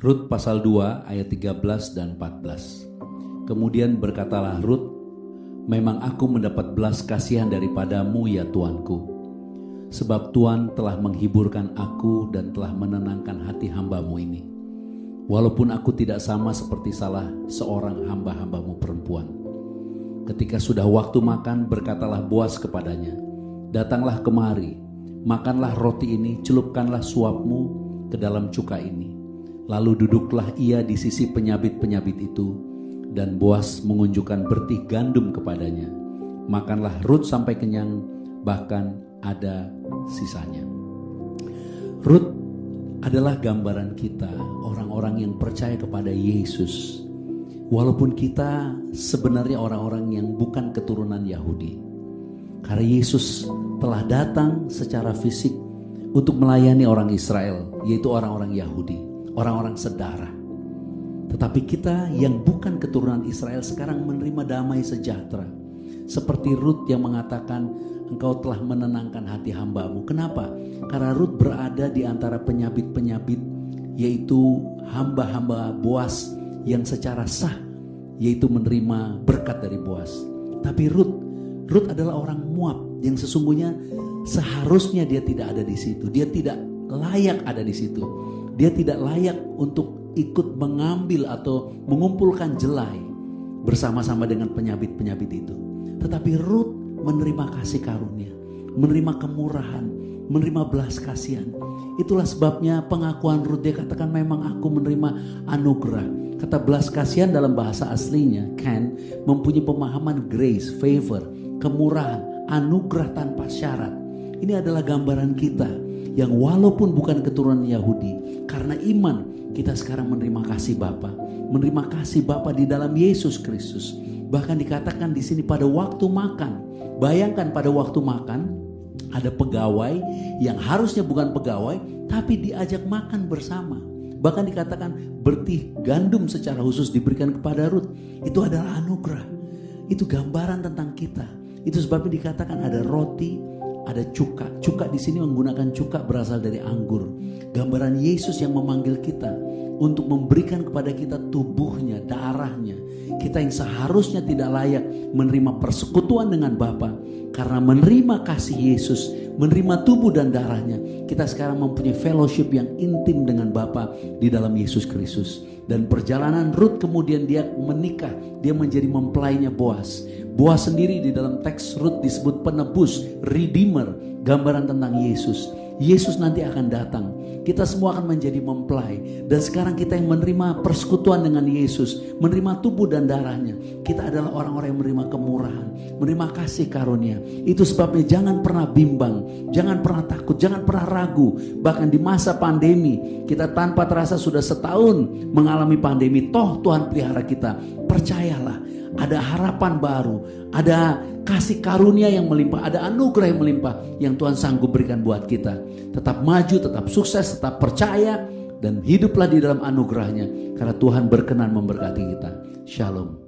Rut pasal 2 ayat 13 dan 14. Kemudian berkatalah Rut, memang aku mendapat belas kasihan daripadamu ya Tuanku, sebab Tuhan telah menghiburkan aku dan telah menenangkan hati hambamu ini, walaupun aku tidak sama seperti salah seorang hamba-hambamu perempuan. Ketika sudah waktu makan, berkatalah Boas kepadanya, datanglah kemari, makanlah roti ini, celupkanlah suapmu ke dalam cuka ini. Lalu duduklah ia di sisi penyabit-penyabit itu, dan Boas mengunjukkan bertih gandum kepadanya. Makanlah Rut sampai kenyang, bahkan ada sisanya. Rut adalah gambaran kita, orang-orang yang percaya kepada Yesus. Walaupun kita sebenarnya orang-orang yang bukan keturunan Yahudi. Karena Yesus telah datang secara fisik untuk melayani orang Israel, yaitu orang-orang Yahudi, orang-orang sedarah. Tetapi kita yang bukan keturunan Israel sekarang menerima damai sejahtera. Seperti Rut yang mengatakan, engkau telah menenangkan hati hambamu. Kenapa? Karena Rut berada di antara penyabit-penyabit, yaitu hamba-hamba Boas yang secara sah, yaitu menerima berkat dari Boas. Tapi Rut adalah orang Moab yang sesungguhnya seharusnya dia tidak ada di situ. Dia tidak layak ada di situ. Dia tidak layak untuk ikut mengambil atau mengumpulkan jelai bersama-sama dengan penyabit-penyabit itu. Tetapi Rut menerima kasih karunia, menerima kemurahan, menerima belas kasihan. Itulah sebabnya pengakuan Rut, dia katakan memang aku menerima anugerah. Kata belas kasihan dalam bahasa aslinya kan mempunyai pemahaman grace, favor, kemurahan, anugerah tanpa syarat. Ini adalah gambaran kita yang walaupun bukan keturunan Yahudi, karena iman kita sekarang menerima kasih Bapa, menerima kasih Bapa di dalam Yesus Kristus. Bahkan dikatakan di sini pada waktu makan. Bayangkan pada waktu makan ada pegawai yang harusnya bukan pegawai tapi diajak makan bersama. Bahkan dikatakan bertih gandum secara khusus diberikan kepada Rut. Itu adalah anugerah. Itu gambaran tentang kita. Itu sebabnya dikatakan ada roti, ada cuka. Cuka di sini menggunakan cuka berasal dari anggur. Gambaran Yesus yang memanggil kita untuk memberikan kepada kita tubuhnya, darahnya. Kita yang seharusnya tidak layak menerima persekutuan dengan Bapa, karena menerima kasih Yesus, menerima tubuh dan darahnya, kita sekarang mempunyai fellowship yang intim dengan Bapa di dalam Yesus Kristus. Dan perjalanan Rut kemudian dia menikah, dia menjadi mempelainya Boas. Boas sendiri di dalam teks Rut disebut penebus, redeemer, gambaran tentang Yesus. Yesus nanti akan datang. Kita semua akan menjadi mempelai. Dan sekarang kita yang menerima persekutuan dengan Yesus, menerima tubuh dan darahnya, kita adalah orang-orang yang menerima kemurahan, menerima kasih karunia. Itu sebabnya jangan pernah bimbang, jangan pernah takut, jangan pernah ragu. Bahkan di masa pandemi, kita tanpa terasa sudah setahun mengalami pandemi, toh Tuhan pelihara kita. Percayalah, ada harapan baru, ada kasih karunia yang melimpah, ada anugerah yang melimpah yang Tuhan sanggup berikan buat kita. Tetap maju, tetap sukses, tetap percaya, dan hiduplah di dalam anugerahnya, karena Tuhan berkenan memberkati kita. Shalom.